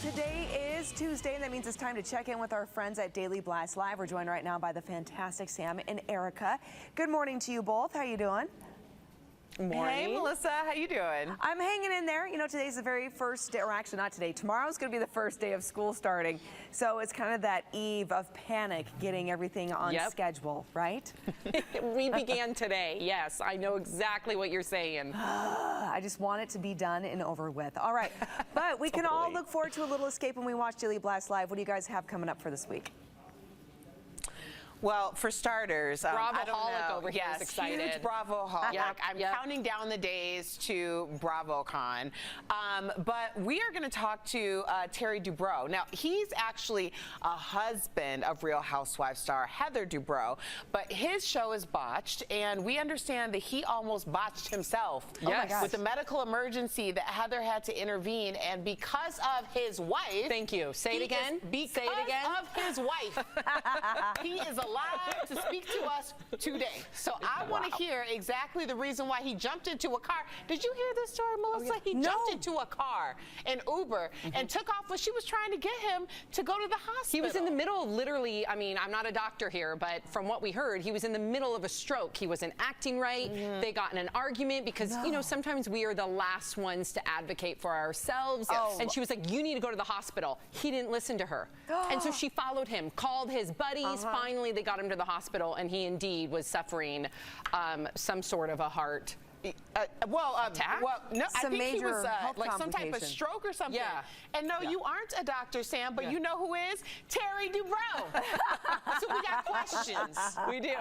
Today is Tuesday, and that means it's time to check in with our friends at Daily Blast Live. We're joined right now by the fantastic Sam and Erica. Good morning to you both. How you doing? Morning. Hey, Melissa, how you doing? I'm hanging in there. You know, today's the very first day, or actually not today. Tomorrow's going to be the first day of school starting. So it's kind of that eve of panic, getting everything on schedule, right? We began today. Yes, I know exactly what you're saying. I just want it to be done and over with. All right, but we can all look forward to a little escape when we watch Daily Blast Live. What do you guys have coming up for this week? Well, for starters, Bravo-holic over here is excited. Huge Bravo-holic. Yep, I'm counting down the days to BravoCon. But we are going to talk to Terry Dubrow. Now, he's actually a husband of Real Housewives star Heather Dubrow, but his show is botched, and we understand that he almost botched himself with a medical emergency that Heather had to intervene, and because of his wife. Thank you. Say it again. Because of his wife, he is allowed to speak to us today. So I want to hear exactly the reason why he jumped into a car. Did you hear this story, Melissa? He jumped into a car, an Uber, and took off when she was trying to get him to go to the hospital. He was in the middle of literally, I mean, I'm not a doctor here, but from what we heard, he was in the middle of a stroke. He wasn't acting right. They got in an argument because, you know, sometimes we are the last ones to advocate for ourselves. And she was like, you need to go to the hospital. He didn't listen to her. And so she followed him, called his buddies. Finally, they got him to the hospital, and he indeed was suffering some sort of a heart attack? Well, no, I think he was like some type of complication. stroke or something. Yeah. And no, you aren't a doctor, Sam, but you know who is? Terry Dubrow. So we got questions. We do.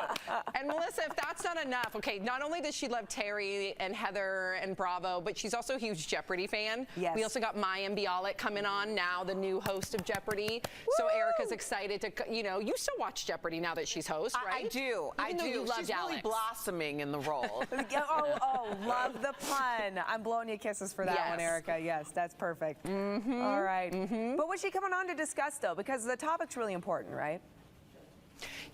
And Melissa, if that's not enough, okay, not only does she love Terry and Heather and Bravo, but she's also a huge Jeopardy fan. Yes. We also got Mayim Bialik coming on now, the new host of Jeopardy. So Erica's excited to, you know, you still watch Jeopardy now that she's host, right? I do. Even though you loved She's really Alex. blossoming in the role. Oh, love the pun. I'm blowing you kisses for that one, Erica. Yes, that's perfect. All right. But what's she coming on to discuss, though? Because the topic's really important, right?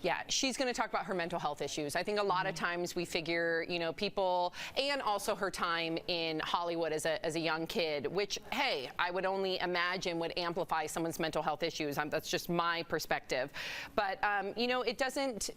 Yeah, she's going to talk about her mental health issues. I think a lot of times we figure, you know, people, and also her time in Hollywood as a young kid, which, hey, I would only imagine would amplify someone's mental health issues. That's just my perspective. But, you know,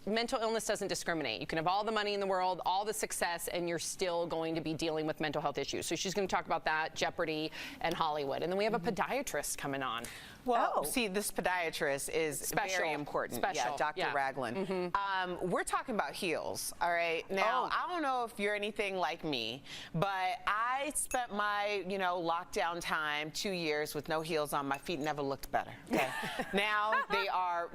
mental illness doesn't discriminate. You can have all the money in the world, all the success, and you're still going to be dealing with mental health issues. So she's going to talk about that, Jeopardy, and Hollywood. And then we have a podiatrist coming on. Well, see, this podiatrist is very important. Yeah, Dr. Ragland. We're talking about heels, all right? Now, I don't know if you're anything like me, but I spent my, you know, lockdown time 2 years with no heels on. My feet never looked better. Okay. Now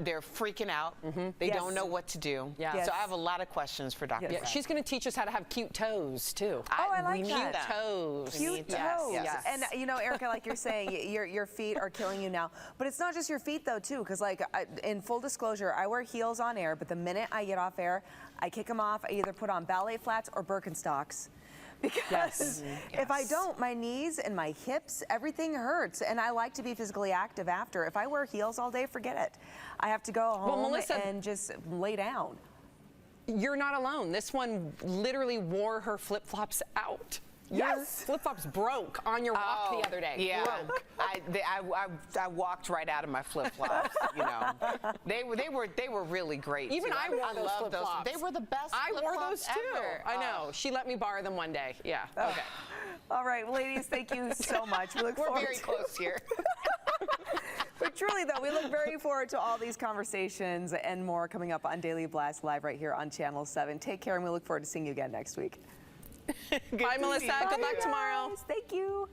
they're freaking out. They don't know what to do. So I have a lot of questions for Dr. Ragland. She's going to teach us how to have cute toes, too. I like that. Cute toes. Cute toes. Yes. And, you know, Erica, like you're saying, your feet are killing you now. But it's not just your feet, though, too, because, like, in full disclosure, I wear heels on air, but the minute I get off air, I kick them off. I either put on ballet flats or Birkenstocks. Because if I don't, my knees and my hips, everything hurts. And I like to be physically active after. If I wear heels all day, forget it. I have to go home and just lay down. You're not alone. This one literally wore her flip-flops out. Your flip-flops broke on your walk the other day. Yeah, broke. I walked right out of my flip-flops. You know, they were really great. Even too. I wore those flip-flops. They were the best. I wore those too. Ever. I know. She let me borrow them one day. Yeah. Okay. All right, ladies, thank you so much. We look forward. We're very close here. But truly, though, we look very forward to all these conversations and more coming up on Daily Blast Live right here on Channel 7. Take care, and we look forward to seeing you again next week. Bye, Melissa. Good luck tomorrow. Thank you.